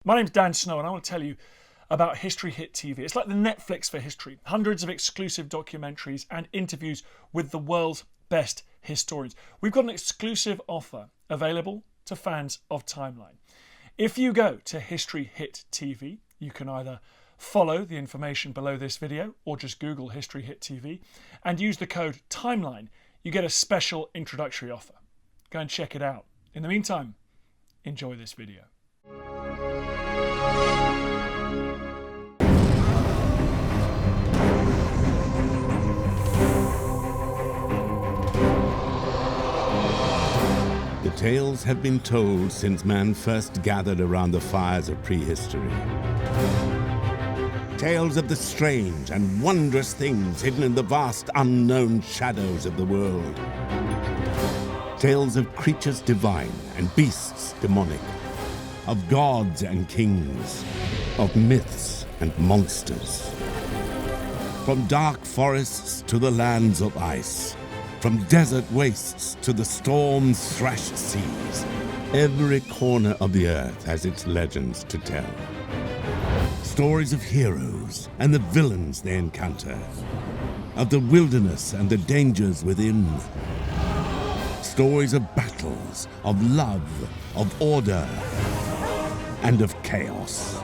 My name's Dan Snow and I want to tell you about History Hit TV. It's like the Netflix for history. Hundreds of exclusive documentaries and interviews with the world's best historians. We've got an exclusive offer available to fans of Timeline. If you go to History Hit TV, you can either follow the information below this video or just Google History Hit TV and use the code TIMELINE. You get a special introductory offer. Go and check it out. In the meantime, enjoy this video. The tales have been told since man first gathered around the fires of prehistory. Tales of the strange and wondrous things hidden in the vast unknown shadows of the world. Tales of creatures divine and beasts demonic, of gods and kings, of myths and monsters. From dark forests to the lands of ice, from desert wastes to the storm-thrashed seas, every corner of the earth has its legends to tell. Stories of heroes and the villains they encounter, of the wilderness and the dangers within. Stories of battles, of love, of order, and of chaos.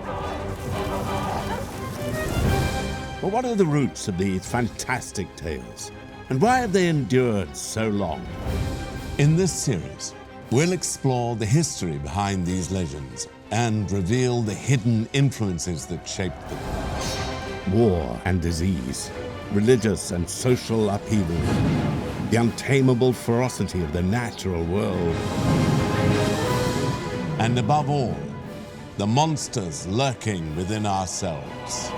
But what are the roots of these fantastic tales? And why have they endured so long? In this series, we'll explore the history behind these legends and reveal the hidden influences that shaped them. War and disease, religious and social upheaval, the untamable ferocity of the natural world. And above all, the monsters lurking within ourselves.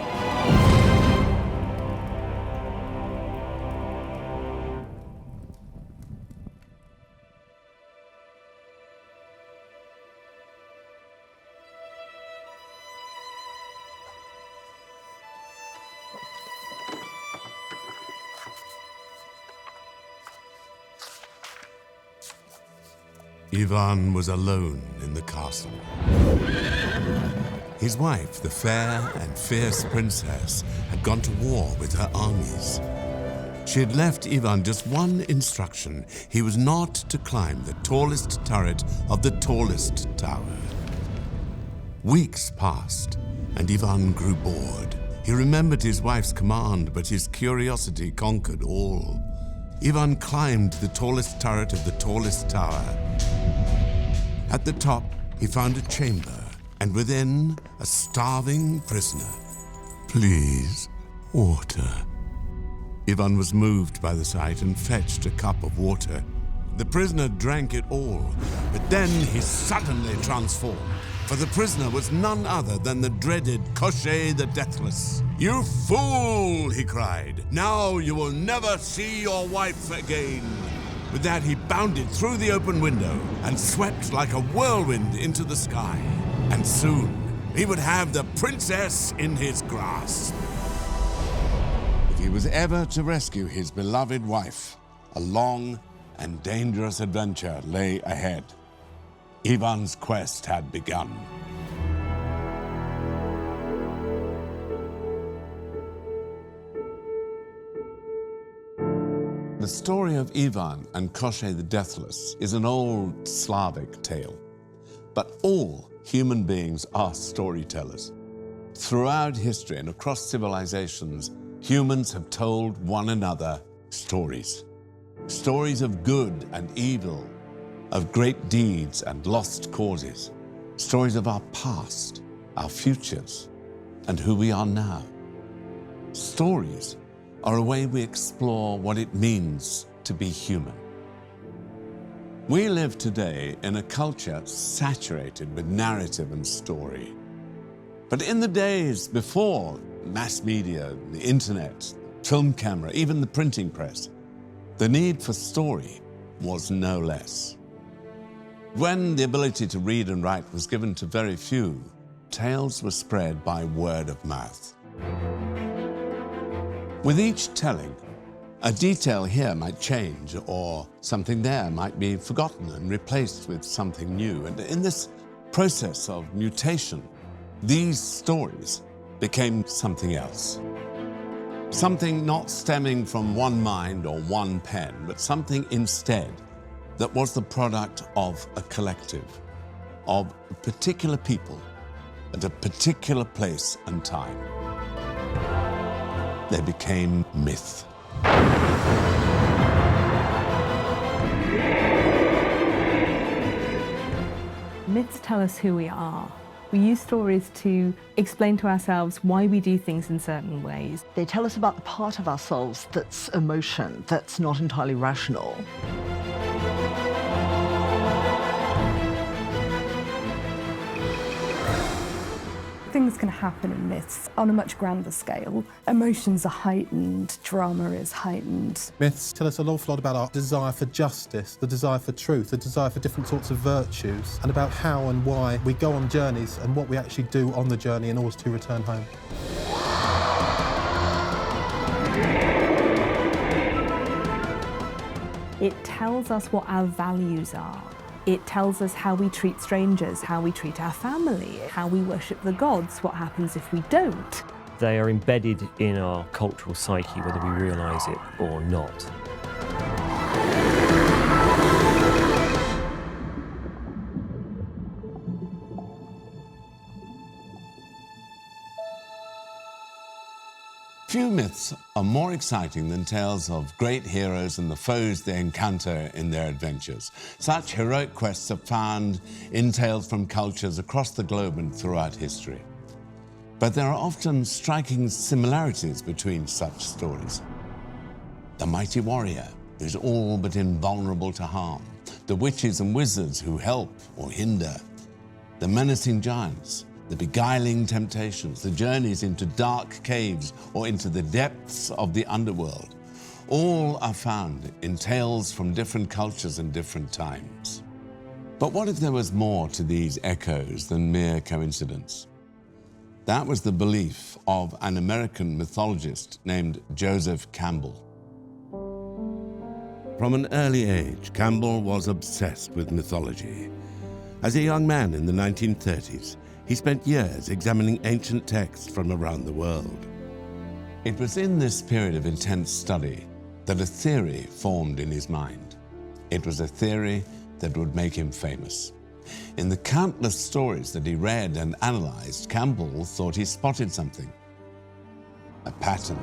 Ivan was alone in the castle. His wife, the fair and fierce princess, had gone to war with her armies. She had left Ivan just one instruction. He was not to climb the tallest turret of the tallest tower. Weeks passed, and Ivan grew bored. He remembered his wife's command, but his curiosity conquered all. Ivan climbed the tallest turret of the tallest tower. At the top, he found a chamber, and within, a starving prisoner. "Please, water." Ivan was moved by the sight and fetched a cup of water. The prisoner drank it all, but then he suddenly transformed, for the prisoner was none other than the dreaded Koschei the Deathless. "You fool!" he cried. "Now you will never see your wife again." With that, he bounded through the open window and swept like a whirlwind into the sky. And soon, he would have the princess in his grasp. If he was ever to rescue his beloved wife, a long and dangerous adventure lay ahead. Ivan's quest had begun. The story of Ivan and Koschei the Deathless is an old Slavic tale. But all human beings are storytellers. Throughout history and across civilizations, humans have told one another stories. Stories of good and evil, of great deeds and lost causes. Stories of our past, our futures, and who we are now. Stories are a way we explore what it means to be human. We live today in a culture saturated with narrative and story. But in the days before mass media, the internet, film camera, even the printing press, the need for story was no less. When the ability to read and write was given to very few, tales were spread by word of mouth. With each telling, a detail here might change, or something there might be forgotten and replaced with something new. And in this process of mutation, these stories became something else. Something not stemming from one mind or one pen, but something instead that was the product of a collective, of particular people at a particular place and time. They became myth. Myths tell us who we are. We use stories to explain to ourselves why we do things in certain ways. They tell us about the part of ourselves that's emotion, that's not entirely rational. Things can happen in myths on a much grander scale. Emotions are heightened, drama is heightened. Myths tell us an awful lot about our desire for justice, the desire for truth, the desire for different sorts of virtues, and about how and why we go on journeys and what we actually do on the journey in order to return home. It tells us what our values are. It tells us how we treat strangers, how we treat our family, how we worship the gods, what happens if we don't. They are embedded in our cultural psyche, whether we realise it or not. Few myths are more exciting than tales of great heroes and the foes they encounter in their adventures. Such heroic quests are found in tales from cultures across the globe and throughout history. But there are often striking similarities between such stories. The mighty warrior is all but invulnerable to harm. The witches and wizards who help or hinder. The menacing giants. The beguiling temptations, the journeys into dark caves or into the depths of the underworld, all are found in tales from different cultures and different times. But what if there was more to these echoes than mere coincidence? That was the belief of an American mythologist named Joseph Campbell. From an early age, Campbell was obsessed with mythology. As a young man in the 1930s, he spent years examining ancient texts from around the world. It was in this period of intense study that a theory formed in his mind. It was a theory that would make him famous. In the countless stories that he read and analysed, Campbell thought he spotted something. A pattern.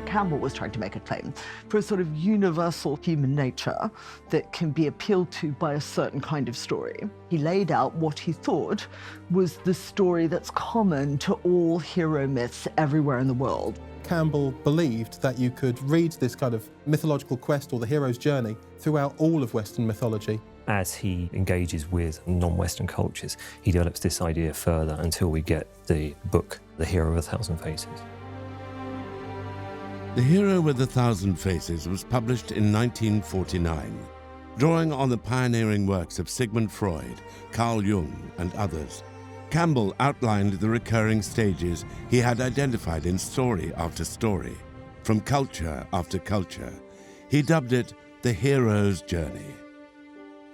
Campbell was trying to make a claim for a sort of universal human nature that can be appealed to by a certain kind of story. He laid out what he thought was the story that's common to all hero myths everywhere in the world. Campbell believed that you could read this kind of mythological quest or the hero's journey throughout all of Western mythology. As he engages with non-Western cultures, he develops this idea further until we get the book, The Hero with a Thousand Faces. The Hero with a Thousand Faces was published in 1949, drawing on the pioneering works of Sigmund Freud, Carl Jung, and others. Campbell outlined the recurring stages he had identified in story after story, from culture after culture. He dubbed it the hero's journey.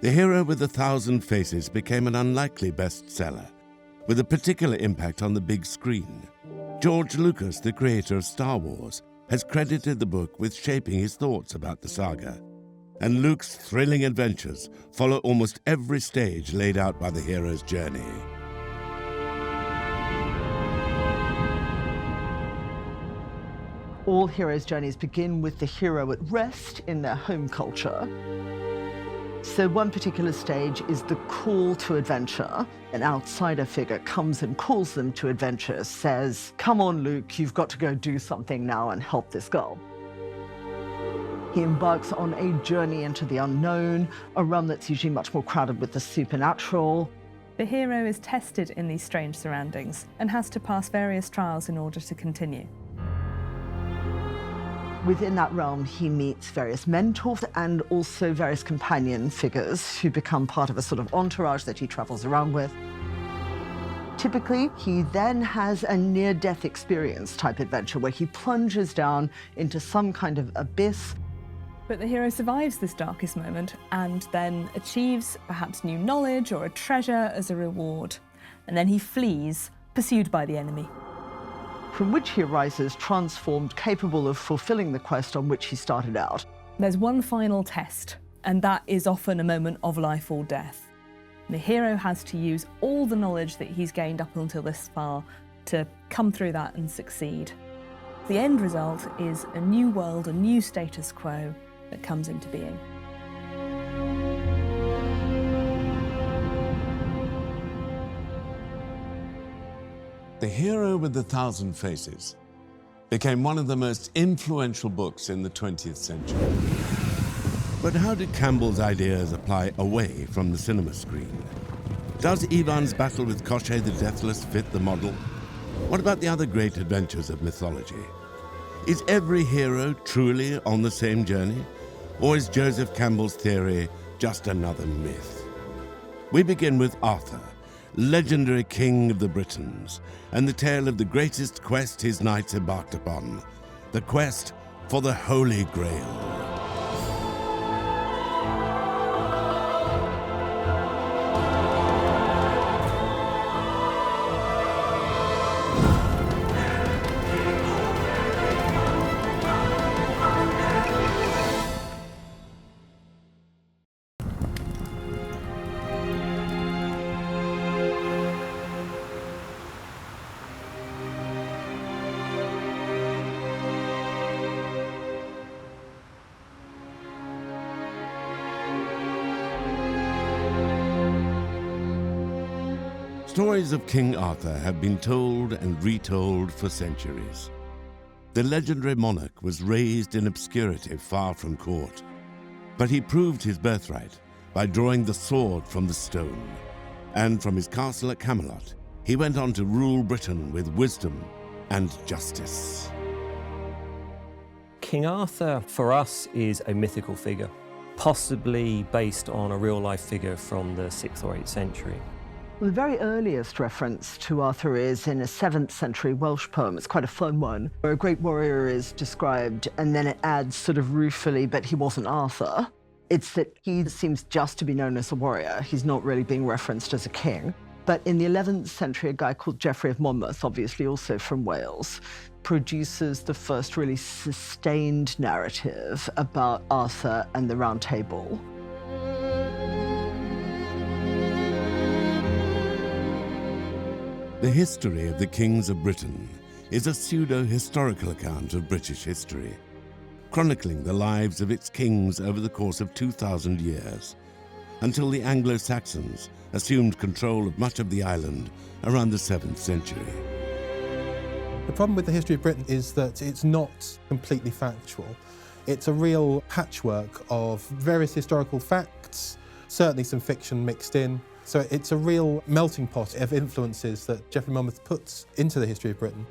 The Hero with a Thousand Faces became an unlikely bestseller, with a particular impact on the big screen. George Lucas, the creator of Star Wars, has credited the book with shaping his thoughts about the saga. And Luke's thrilling adventures follow almost every stage laid out by the hero's journey. All heroes' journeys begin with the hero at rest in their home culture. So one particular stage is the call to adventure. An outsider figure comes and calls them to adventure, says, "Come on, Luke, you've got to go do something now and help this girl." He embarks on a journey into the unknown, a realm that's usually much more crowded with the supernatural. The hero is tested in these strange surroundings and has to pass various trials in order to continue. Within that realm, he meets various mentors and also various companion figures who become part of a sort of entourage that he travels around with. Typically, he then has a near-death experience type adventure where he plunges down into some kind of abyss. But the hero survives this darkest moment and then achieves perhaps new knowledge or a treasure as a reward. And then he flees, pursued by the enemy. From which he arises transformed, capable of fulfilling the quest on which he started out. There's one final test, and that is often a moment of life or death. The hero has to use all the knowledge that he's gained up until this far to come through that and succeed. The end result is a new world, a new status quo that comes into being. The Hero with the Thousand Faces became one of the most influential books in the 20th century. But how did Campbell's ideas apply away from the cinema screen? Does Ivan's battle with Koschei the Deathless fit the model? What about the other great adventures of mythology? Is every hero truly on the same journey? Or is Joseph Campbell's theory just another myth? We begin with Arthur, legendary king of the Britons, and the tale of the greatest quest his knights embarked upon, the quest for the Holy Grail. Stories of King Arthur have been told and retold for centuries. The legendary monarch was raised in obscurity far from court, but he proved his birthright by drawing the sword from the stone. And from his castle at Camelot, he went on to rule Britain with wisdom and justice. King Arthur, for us, is a mythical figure, possibly based on a real-life figure from the 6th or 8th century. The very earliest reference to Arthur is in a 7th century Welsh poem. It's quite a fun one, where a great warrior is described, and then it adds sort of ruefully, but he wasn't Arthur. It's that he seems just to be known as a warrior. He's not really being referenced as a king. But in the 11th century, a guy called Geoffrey of Monmouth, obviously also from Wales, produces the first really sustained narrative about Arthur and the Round Table. The history of the kings of Britain is a pseudo-historical account of British history, chronicling the lives of its kings over the course of 2,000 years, until the Anglo-Saxons assumed control of much of the island around the 7th century. The problem with the history of Britain is that it's not completely factual. It's a real patchwork of various historical facts, certainly some fiction mixed in. So it's a real melting pot of influences that Geoffrey Monmouth puts into the history of Britain.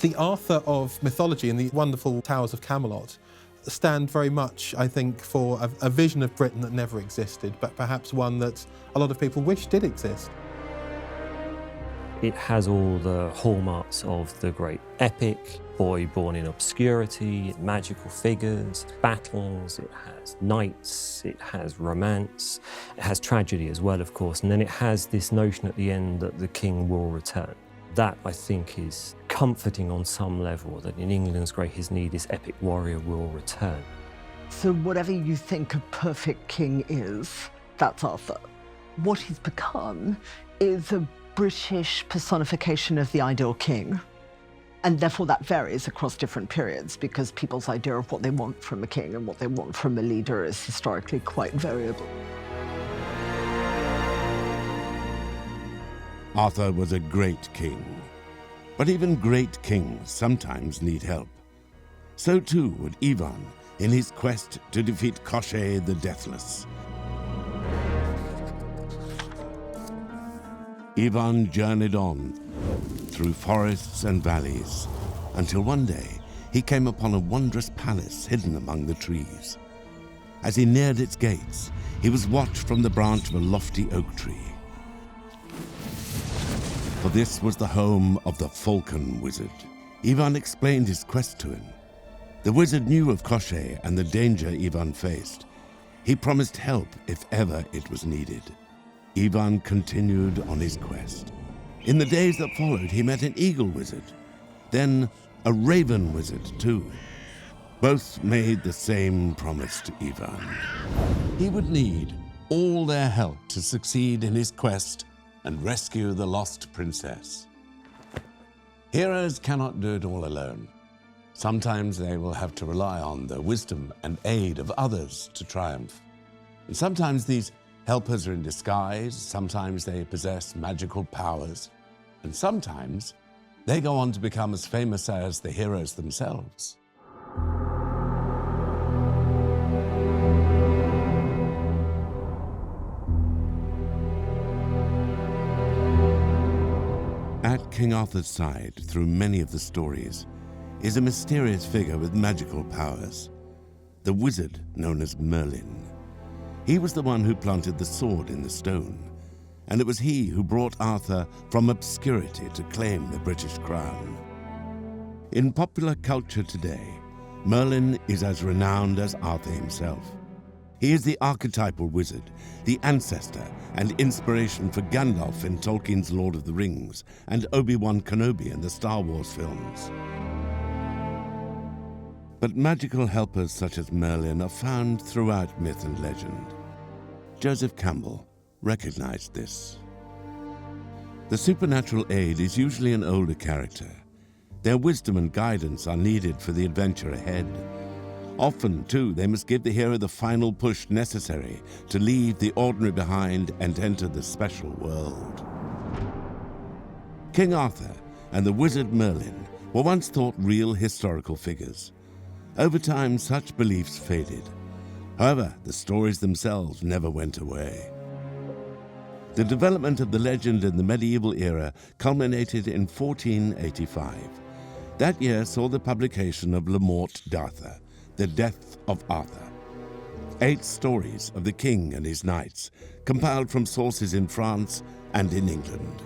The Arthur of mythology and the wonderful towers of Camelot stand very much, I think, for a vision of Britain that never existed, but perhaps one that a lot of people wish did exist. It has all the hallmarks of the great epic, boy born in obscurity, magical figures, battles, it has knights, it has romance, it has tragedy as well, of course, and then it has this notion at the end that the king will return. That, I think, is comforting on some level, that in England's greatest need, this epic warrior will return. So whatever you think a perfect king is, that's Arthur. What he's become is a British personification of the ideal king. And therefore that varies across different periods because people's idea of what they want from a king and what they want from a leader is historically quite variable. Arthur was a great king, but even great kings sometimes need help. So too would Ivan in his quest to defeat Koschei the Deathless. Ivan journeyed on through forests and valleys until one day he came upon a wondrous palace hidden among the trees. As he neared its gates, he was watched from the branch of a lofty oak tree. for this was the home of the Falcon Wizard. Ivan explained his quest to him. The wizard knew of Koschei and the danger Ivan faced. He promised help if ever it was needed. Ivan continued on his quest. In the days that followed, he met an eagle wizard, then a raven wizard too. Both made the same promise to Ivan. He would need all their help to succeed in his quest and rescue the lost princess. Heroes cannot do it all alone. Sometimes they will have to rely on the wisdom and aid of others to triumph. And sometimes these helpers are in disguise, sometimes they possess magical powers, and sometimes they go on to become as famous as the heroes themselves. At King Arthur's side, through many of the stories, is a mysterious figure with magical powers, the wizard known as Merlin. He was the one who planted the sword in the stone, and it was he who brought Arthur from obscurity to claim the British crown. In popular culture today, Merlin is as renowned as Arthur himself. He is the archetypal wizard, the ancestor and inspiration for Gandalf in Tolkien's Lord of the Rings and Obi-Wan Kenobi in the Star Wars films. But magical helpers such as Merlin are found throughout myth and legend. Joseph Campbell recognized this. The supernatural aid is usually an older character. Their wisdom and guidance are needed for the adventure ahead. Often, too, they must give the hero the final push necessary to leave the ordinary behind and enter the special world. King Arthur and the wizard Merlin were once thought real historical figures. Over time, such beliefs faded. However, the stories themselves never went away. The development of the legend in the medieval era culminated in 1485. That year saw the publication of Le Morte d'Arthur, The Death of Arthur. 8 stories of the king and his knights, compiled from sources in France and in England.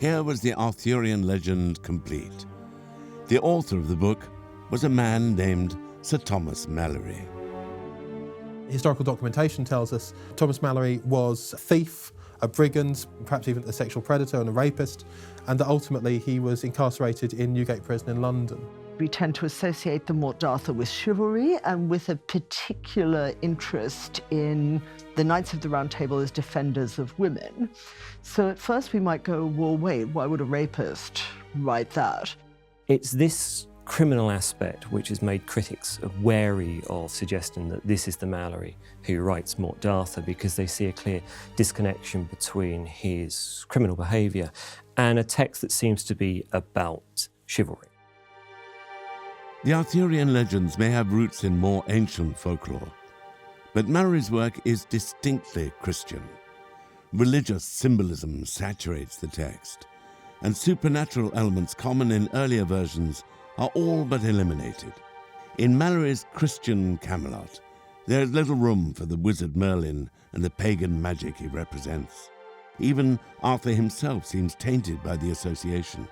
Here was the Arthurian legend complete. The author of the book was a man named Sir Thomas Malory. Historical documentation tells us Thomas Malory was a thief, a brigand, perhaps even a sexual predator and a rapist, and that ultimately he was incarcerated in Newgate Prison in London. We tend to associate the Morte d'Arthur with chivalry and with a particular interest in the Knights of the Round Table as defenders of women. So at first we might go, well, wait, why would a rapist write that? It's this criminal aspect which has made critics wary of suggesting that this is the Malory who writes Morte d'Arthur, because they see a clear disconnection between his criminal behaviour and a text that seems to be about chivalry. The Arthurian legends may have roots in more ancient folklore, but Malory's work is distinctly Christian. Religious symbolism saturates the text, and supernatural elements common in earlier versions are all but eliminated. In Malory's Christian Camelot, there is little room for the wizard Merlin and the pagan magic he represents. Even Arthur himself seems tainted by the association.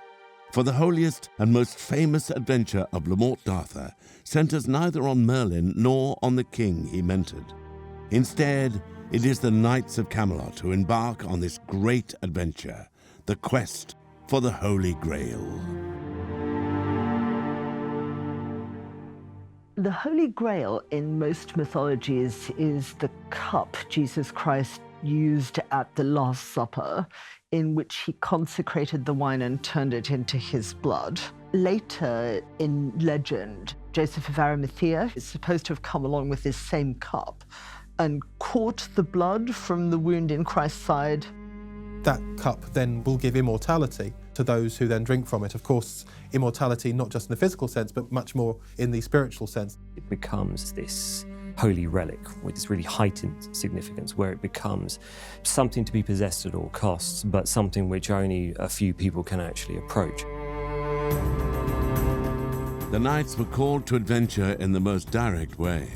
For the holiest and most famous adventure of Le Morte d'Arthur centers neither on Merlin nor on the king he mentored. Instead, it is the Knights of Camelot who embark on this great adventure, the quest for the Holy Grail. The Holy Grail in most mythologies is the cup Jesus Christ used at the Last Supper, in which he consecrated the wine and turned it into his blood. Later in legend, Joseph of Arimathea is supposed to have come along with this same cup and caught the blood from the wound in Christ's side. That cup then will give immortality to those who then drink from it. Of course, immortality not just in the physical sense, but much more in the spiritual sense. It becomes this holy relic with this really heightened significance, where it becomes something to be possessed at all costs, but something which only a few people can actually approach. The knights were called to adventure in the most direct way.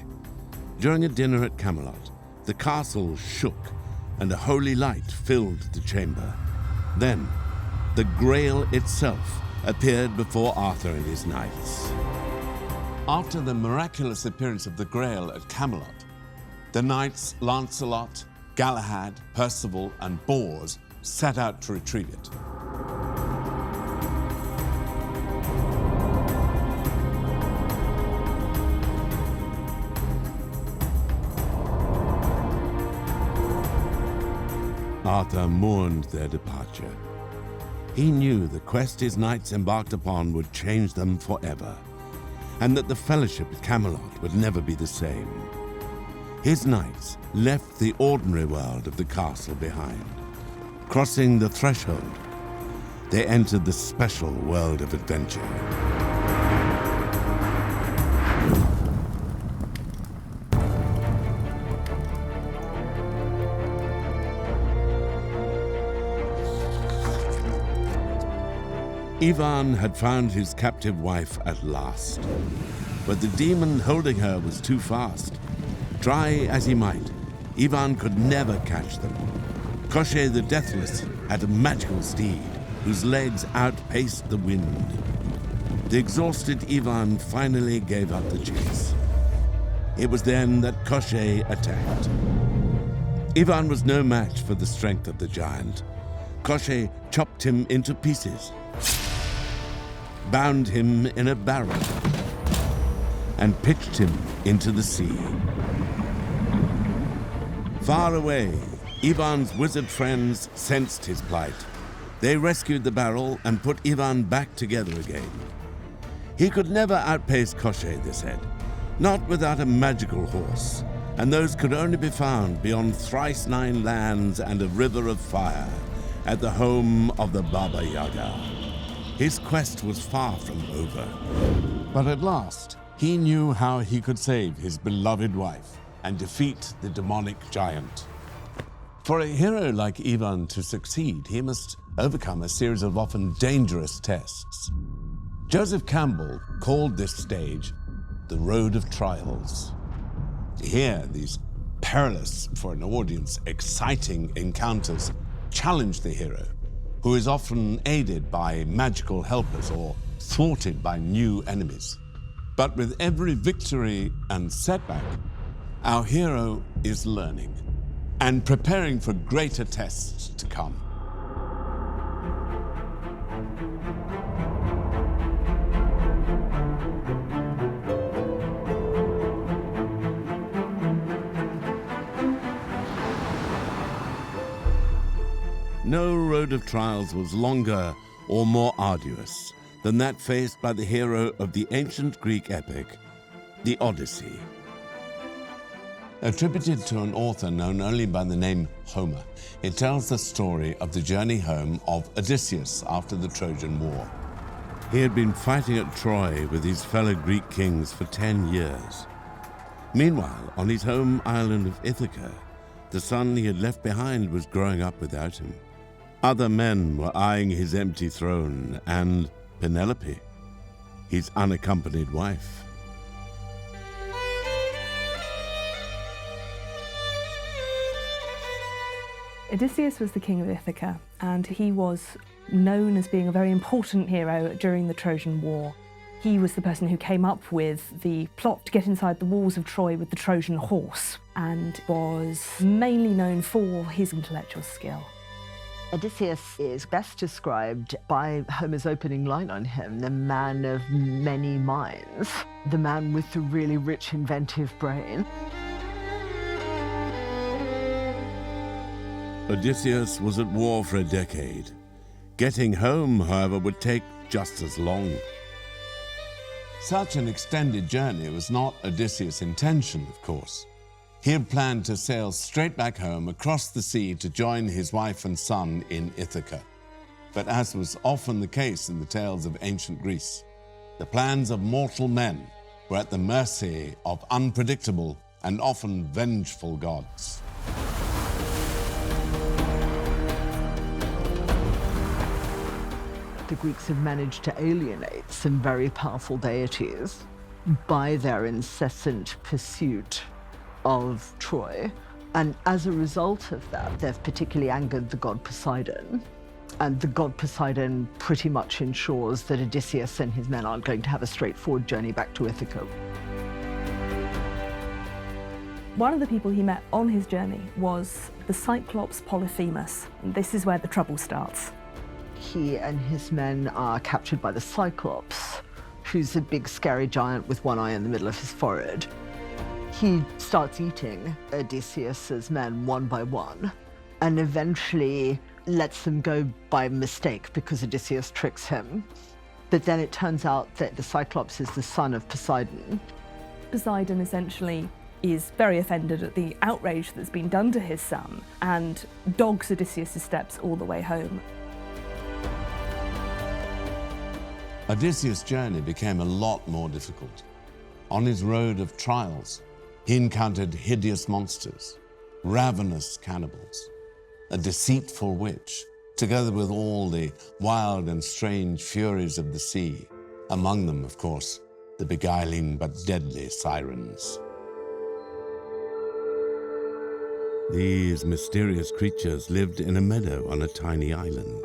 During a dinner at Camelot, the castle shook and a holy light filled the chamber. Then, the grail itself appeared before Arthur and his knights. After the miraculous appearance of the grail at Camelot, the knights Lancelot, Galahad, Percival, and Bors set out to retrieve it. Arthur mourned their departure. He knew the quest his knights embarked upon would change them forever, and that the fellowship at Camelot would never be the same. His knights left the ordinary world of the castle behind. Crossing the threshold, they entered the special world of adventure. Ivan had found his captive wife at last, but the demon holding her was too fast. Try as he might, Ivan could never catch them. Koschei the Deathless had a magical steed whose legs outpaced the wind. The exhausted Ivan finally gave up the chase. It was then that Koschei attacked. Ivan was no match for the strength of the giant. Koschei chopped him into pieces, bound him in a barrel, and pitched him into the sea. Far away, Ivan's wizard friends sensed his plight. They rescued the barrel and put Ivan back together again. He could never outpace Koschei, they said, not without a magical horse, and those could only be found beyond thrice 9 lands and a river of fire at the home of the Baba Yaga. His quest was far from over. But at last, he knew how he could save his beloved wife and defeat the demonic giant. For a hero like Ivan to succeed, he must overcome a series of often dangerous tests. Joseph Campbell called this stage the Road of Trials. Here, these perilous, for an audience, exciting encounters challenge the hero, who is often aided by magical helpers or thwarted by new enemies. But with every victory and setback, our hero is learning and preparing for greater tests to come. No road of trials was longer or more arduous than that faced by the hero of the ancient Greek epic, the Odyssey. Attributed to an author known only by the name Homer, it tells the story of the journey home of Odysseus after the Trojan War. He had been fighting at Troy with his fellow Greek kings for 10 years. Meanwhile, on his home island of Ithaca, the son he had left behind was growing up without him. Other men were eyeing his empty throne and Penelope, his unaccompanied wife. Odysseus was the king of Ithaca, and he was known as being a very important hero during the Trojan War. He was the person who came up with the plot to get inside the walls of Troy with the Trojan horse, and was mainly known for his intellectual skill. Odysseus is best described by Homer's opening line on him, the man of many minds, the man with the really rich inventive brain. Odysseus was at war for a decade. Getting home, however, would take just as long. Such an extended journey was not Odysseus' intention, of course. He had planned to sail straight back home across the sea to join his wife and son in Ithaca. But as was often the case in the tales of ancient Greece, the plans of mortal men were at the mercy of unpredictable and often vengeful gods. The Greeks had managed to alienate some very powerful deities by their incessant pursuit of Troy. And as a result of that, they've particularly angered the god Poseidon. And the god Poseidon pretty much ensures that Odysseus and his men aren't going to have a straightforward journey back to Ithaca. One of the people he met on his journey was the Cyclops Polyphemus. And this is where the trouble starts. He and his men are captured by the Cyclops, who's a big scary giant with one eye in the middle of his forehead. He starts eating Odysseus's men one by one, and eventually lets them go by mistake because Odysseus tricks him. But then it turns out that the Cyclops is the son of Poseidon. Poseidon essentially is very offended at the outrage that's been done to his son and dogs Odysseus' steps all the way home. Odysseus' journey became a lot more difficult. On his road of trials, he encountered hideous monsters, ravenous cannibals, a deceitful witch, together with all the wild and strange furies of the sea. Among them, of course, the beguiling but deadly Sirens. These mysterious creatures lived in a meadow on a tiny island.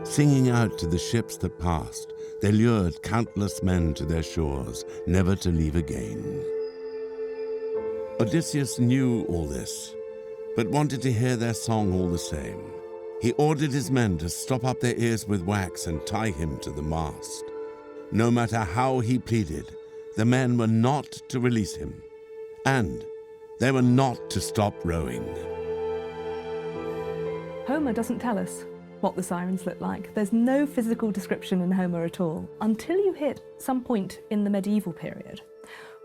Singing out to the ships that passed, they lured countless men to their shores, never to leave again. Odysseus knew all this, but wanted to hear their song all the same. He ordered his men to stop up their ears with wax and tie him to the mast. No matter how he pleaded, the men were not to release him, and they were not to stop rowing. Homer doesn't tell us what the Sirens look like. There's no physical description in Homer at all, until you hit some point in the medieval period,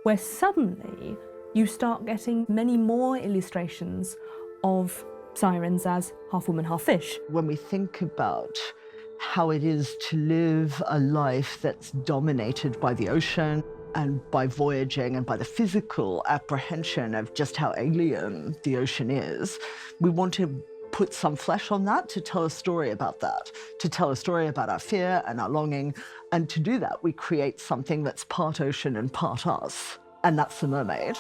where suddenly you start getting many more illustrations of Sirens as half woman, half fish. When we think about how it is to live a life that's dominated by the ocean and by voyaging and by the physical apprehension of just how alien the ocean is, we want to put some flesh on that to tell a story about that, to tell a story about our fear and our longing. And to do that, we create something that's part ocean and part us, and that's the mermaid.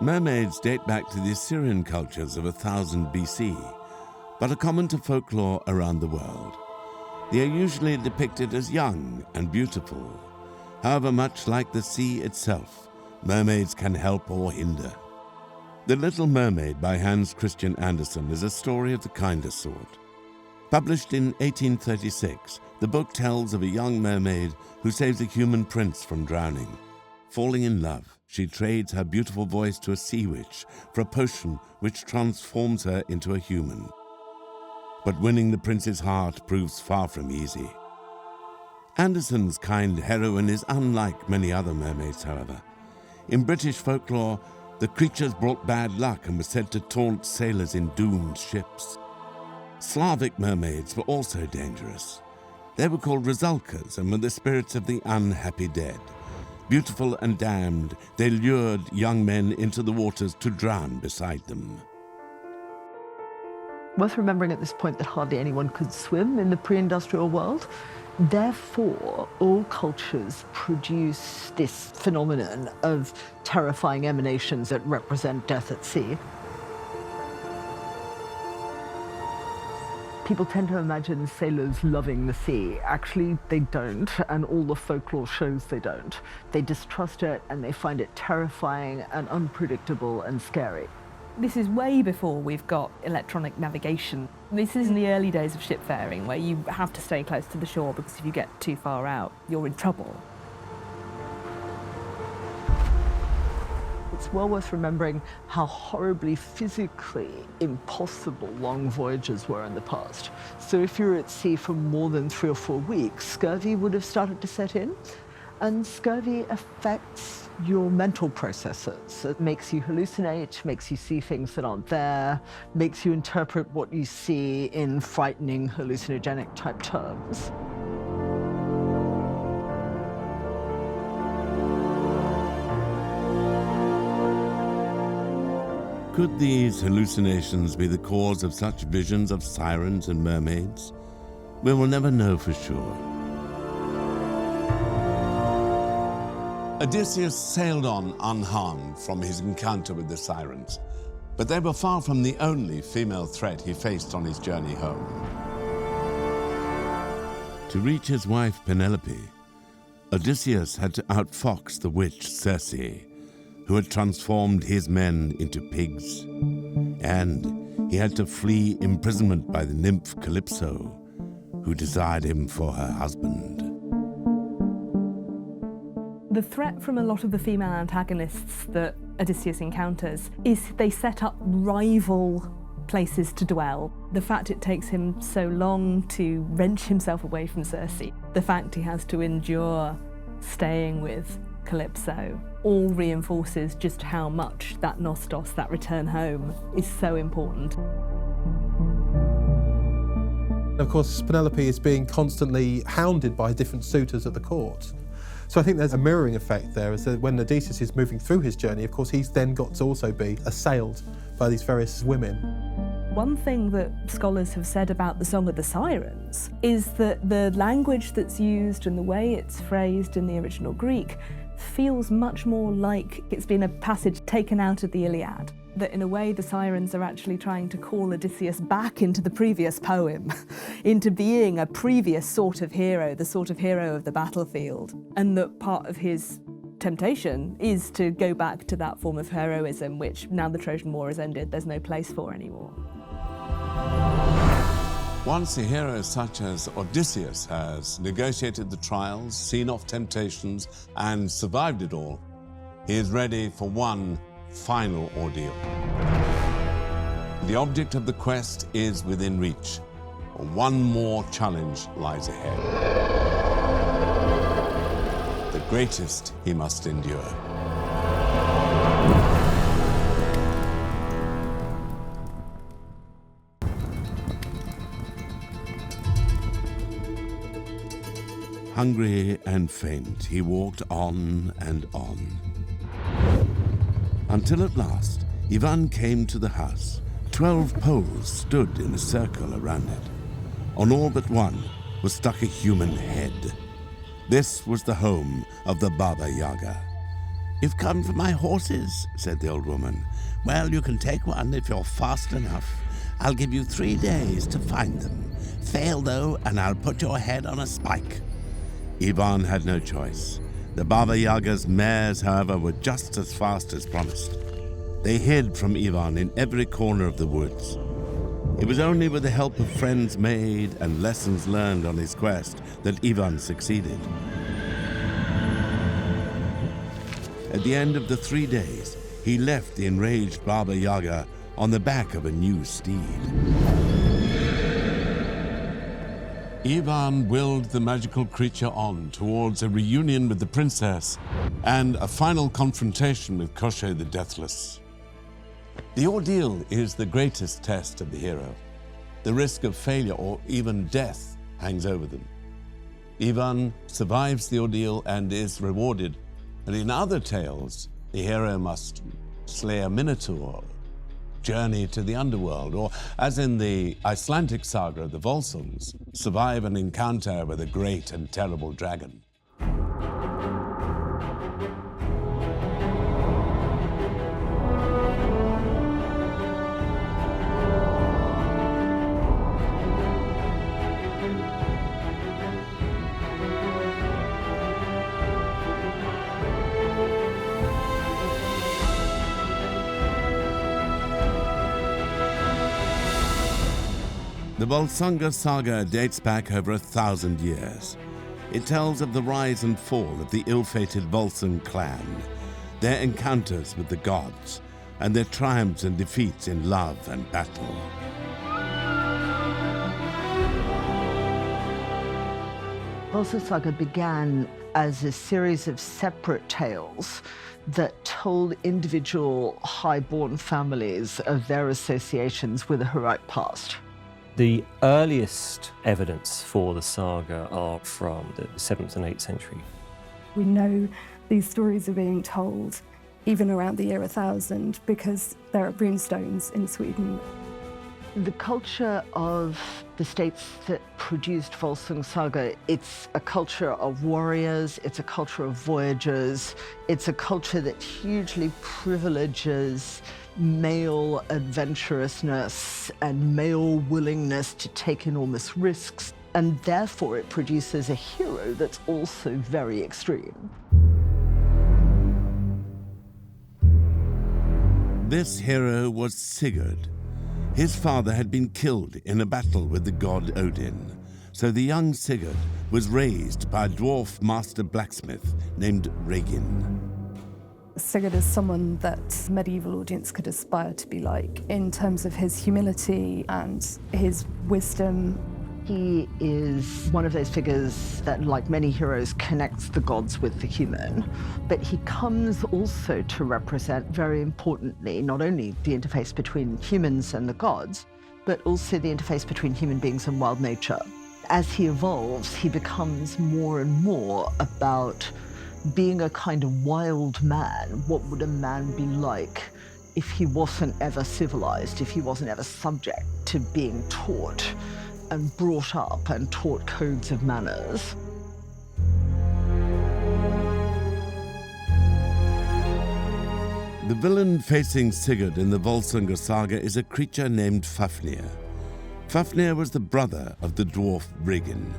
Mermaids date back to the Assyrian cultures of 1000 BC, but are common to folklore around the world. They are usually depicted as young and beautiful. However, much like the sea itself, mermaids can help or hinder. The Little Mermaid by Hans Christian Andersen is a story of the kinder sort. Published in 1836, the book tells of a young mermaid who saves a human prince from drowning. Falling in love, she trades her beautiful voice to a sea witch for a potion which transforms her into a human. But winning the prince's heart proves far from easy. Andersen's kind heroine is unlike many other mermaids, however. In British folklore, the creatures brought bad luck and were said to taunt sailors in doomed ships. Slavic mermaids were also dangerous. They were called Rusalkas and were the spirits of the unhappy dead. Beautiful and damned, they lured young men into the waters to drown beside them. Worth remembering at this point that hardly anyone could swim in the pre-industrial world. Therefore, all cultures produce this phenomenon of terrifying emanations that represent death at sea. People tend to imagine sailors loving the sea. Actually, they don't, and all the folklore shows they don't. They distrust it, and they find it terrifying and unpredictable and scary. This is way before we've got electronic navigation. This is in the early days of shipfaring, where you have to stay close to the shore because if you get too far out, you're in trouble. It's well worth remembering how horribly physically impossible long voyages were in the past. So if you were at sea for more than 3 or 4 weeks, scurvy would have started to set in. And scurvy affects your mental processes. It makes you hallucinate, makes you see things that aren't there, makes you interpret what you see in frightening hallucinogenic type terms. Could these hallucinations be the cause of such visions of sirens and mermaids? We will never know for sure. Odysseus sailed on unharmed from his encounter with the Sirens. But they were far from the only female threat he faced on his journey home. To reach his wife Penelope, Odysseus had to outfox the witch Circe, who had transformed his men into pigs. And he had to flee imprisonment by the nymph Calypso, who desired him for her husband. The threat from a lot of the female antagonists that Odysseus encounters is they set up rival places to dwell. The fact it takes him so long to wrench himself away from Circe, the fact he has to endure staying with Calypso, all reinforces just how much that nostos, that return home, is so important. Of course, Penelope is being constantly hounded by different suitors at the court. So I think there's a mirroring effect there, is that when Odysseus is moving through his journey, of course, he's then got to also be assailed by these various women. One thing that scholars have said about the Song of the Sirens is that the language that's used and the way it's phrased in the original Greek feels much more like it's been a passage taken out of the Iliad. That in a way the Sirens are actually trying to call Odysseus back into the previous poem, into being a previous sort of hero, the sort of hero of the battlefield. And that part of his temptation is to go back to that form of heroism, which now the Trojan War has ended, there's no place for anymore. Once a hero such as Odysseus has negotiated the trials, seen off temptations, and survived it all, he is ready for one final ordeal. The object of the quest is within reach. One more challenge lies ahead. The greatest he must endure. Hungry and faint, he walked on and on. Until at last, Ivan came to the house. 12 poles stood in a circle around it. On all but one was stuck a human head. This was the home of the Baba Yaga. "You've come for my horses," said the old woman. "Well, you can take one if you're fast enough. I'll give you 3 days to find them. Fail, though, and I'll put your head on a spike." Ivan had no choice. The Baba Yaga's mares, however, were just as fast as promised. They hid from Ivan in every corner of the woods. It was only with the help of friends made and lessons learned on his quest that Ivan succeeded. At the end of the 3 days, he left the enraged Baba Yaga on the back of a new steed. Ivan willed the magical creature on towards a reunion with the princess and a final confrontation with Koschei the Deathless. The ordeal is the greatest test of the hero. The risk of failure or even death hangs over them. Ivan survives the ordeal and is rewarded, and in other tales, the hero must slay a minotaur, journey to the underworld, or, as in the Icelandic saga of the Volsungs, survive an encounter with a great and terrible dragon. The Volsunga saga dates back over 1,000 years. It tells of the rise and fall of the ill-fated Volsung clan, their encounters with the gods, and their triumphs and defeats in love and battle. Volsung Saga began as a series of separate tales that told individual high-born families of their associations with a heroic past. The earliest evidence for the saga are from the 7th and 8th century. We know these stories are being told even around the year 1000 because there are runestones in Sweden. The culture of the states that produced Volsung Saga, it's a culture of warriors, it's a culture of voyagers, it's a culture that hugely privileges male adventurousness and male willingness to take enormous risks, and therefore it produces a hero that's also very extreme. This hero was Sigurd. His father had been killed in a battle with the god Odin, so the young Sigurd was raised by a dwarf master blacksmith named Regin. Sigurd is someone that medieval audience could aspire to be like in terms of his humility and his wisdom. He is one of those figures that, like many heroes, connects the gods with the human. But he comes also to represent, very importantly, not only the interface between humans and the gods, but also the interface between human beings and wild nature. As he evolves, he becomes more and more about being a kind of wild man. What would a man be like if he wasn't ever civilized, if he wasn't ever subject to being taught and brought up and taught codes of manners? The villain facing Sigurd in the Volsunga saga is a creature named Fafnir. Fafnir was the brother of the dwarf Regin,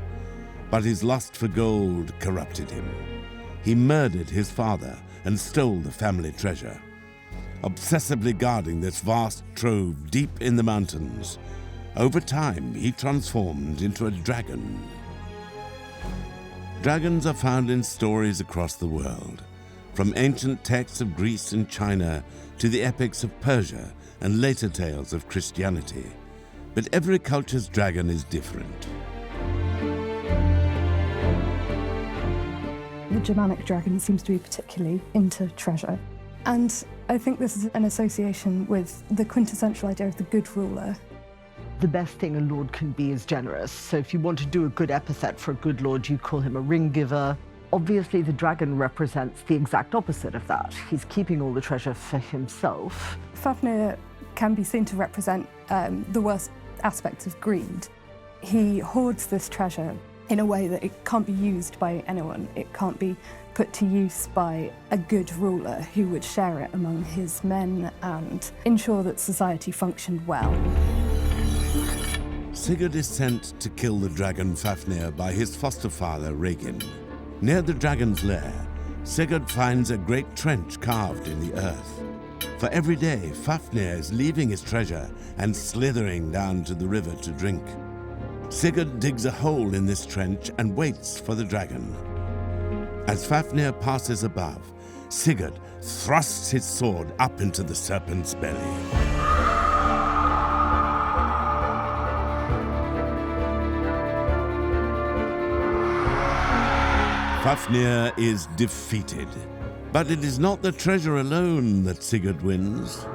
but his lust for gold corrupted him. He murdered his father and stole the family treasure. Obsessively guarding this vast trove deep in the mountains, over time he transformed into a dragon. Dragons are found in stories across the world, from ancient texts of Greece and China to the epics of Persia and later tales of Christianity. But every culture's dragon is different. The Germanic dragon seems to be particularly into treasure. And I think this is an association with the quintessential idea of the good ruler. The best thing a lord can be is generous. So if you want to do a good epithet for a good lord, you call him a ring giver. Obviously, the dragon represents the exact opposite of that. He's keeping all the treasure for himself. Fafnir can be seen to represent the worst aspects of greed. He hoards this treasure in a way that it can't be used by anyone. It can't be put to use by a good ruler who would share it among his men and ensure that society functioned well. Sigurd is sent to kill the dragon Fafnir by his foster father Regin. Near the dragon's lair, Sigurd finds a great trench carved in the earth. For every day, Fafnir is leaving his treasure and slithering down to the river to drink. Sigurd digs a hole in this trench and waits for the dragon. As Fafnir passes above, Sigurd thrusts his sword up into the serpent's belly. Fafnir is defeated, but it is not the treasure alone that Sigurd wins.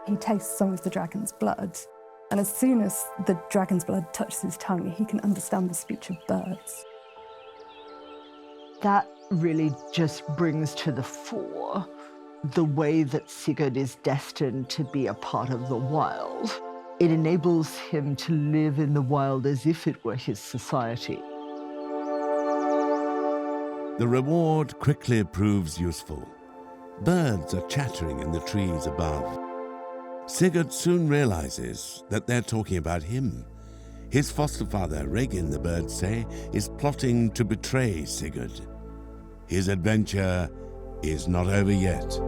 He tastes some of the dragon's blood, and as soon as the dragon's blood touches his tongue, he can understand the speech of birds. That really just brings to the fore the way that Sigurd is destined to be a part of the wild. It enables him to live in the wild as if it were his society. The reward quickly proves useful. Birds are chattering in the trees above. Sigurd soon realizes that they're talking about him. His foster father, Regin, the birds say, is plotting to betray Sigurd. His adventure is not over yet.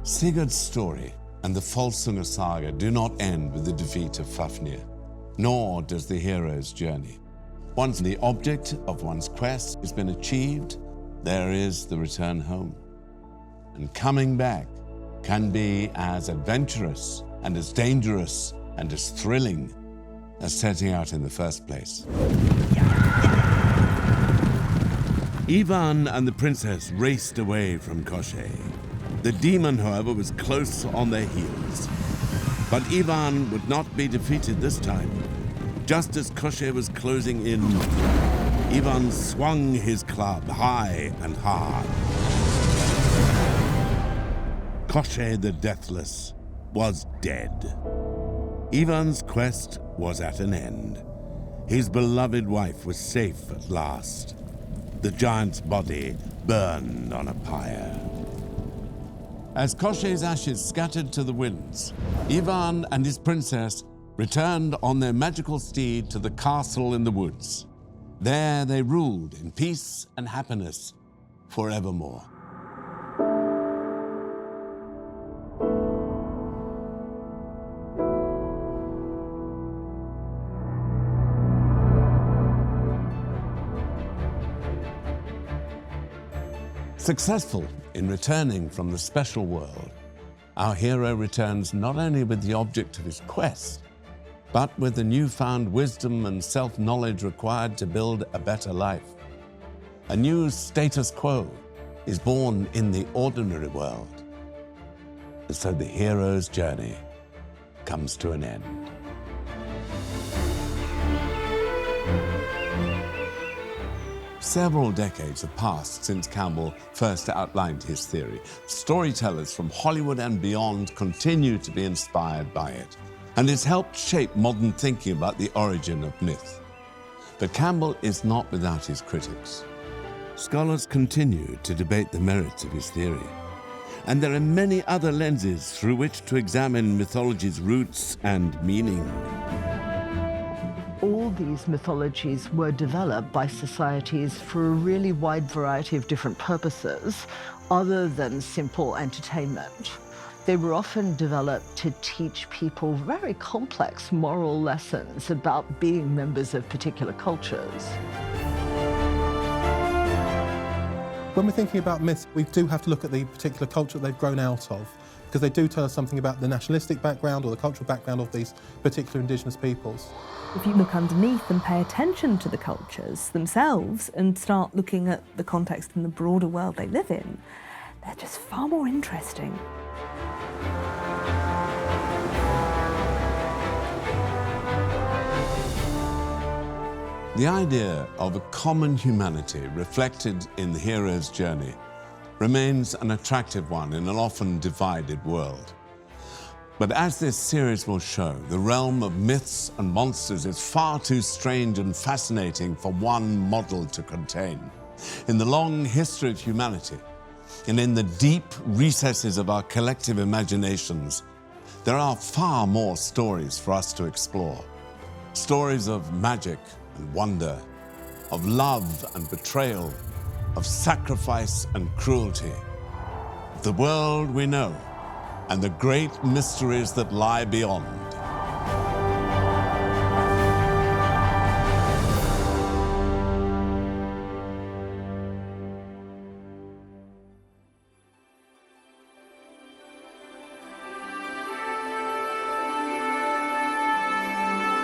Sigurd's story and the Volsunga saga do not end with the defeat of Fafnir, nor does the hero's journey. Once the object of one's quest has been achieved, there is the return home. And coming back can be as adventurous and as dangerous and as thrilling as setting out in the first place. Ivan and the princess raced away from Koschei. The demon, however, was close on their heels. But Ivan would not be defeated this time. Just as Koschei was closing in, Ivan swung his club high and hard. Koschei the Deathless was dead. Ivan's quest was at an end. His beloved wife was safe at last. The giant's body burned on a pyre. As Koschei's ashes scattered to the winds, Ivan and his princess returned on their magical steed to the castle in the woods. There they ruled in peace and happiness forevermore. Successful in returning from the special world, our hero returns not only with the object of his quest, but with the newfound wisdom and self-knowledge required to build a better life. A new status quo is born in the ordinary world. And so the hero's journey comes to an end. Several decades have passed since Campbell first outlined his theory. Storytellers from Hollywood and beyond continue to be inspired by it, and it's helped shape modern thinking about the origin of myth. But Campbell is not without his critics. Scholars continue to debate the merits of his theory, and there are many other lenses through which to examine mythology's roots and meaning. All these mythologies were developed by societies for a really wide variety of different purposes, other than simple entertainment. They were often developed to teach people very complex moral lessons about being members of particular cultures. When we're thinking about myths, we do have to look at the particular culture they've grown out of, because they do tell us something about the nationalistic background or the cultural background of these particular indigenous peoples. If you look underneath and pay attention to the cultures themselves and start looking at the context and the broader world they live in, they're just far more interesting. The idea of a common humanity reflected in the hero's journey remains an attractive one in an often divided world. But as this series will show, the realm of myths and monsters is far too strange and fascinating for one model to contain. In the long history of humanity, and in the deep recesses of our collective imaginations, there are far more stories for us to explore. Stories of magic and wonder, of love and betrayal, of sacrifice and cruelty, of the world we know, and the great mysteries that lie beyond.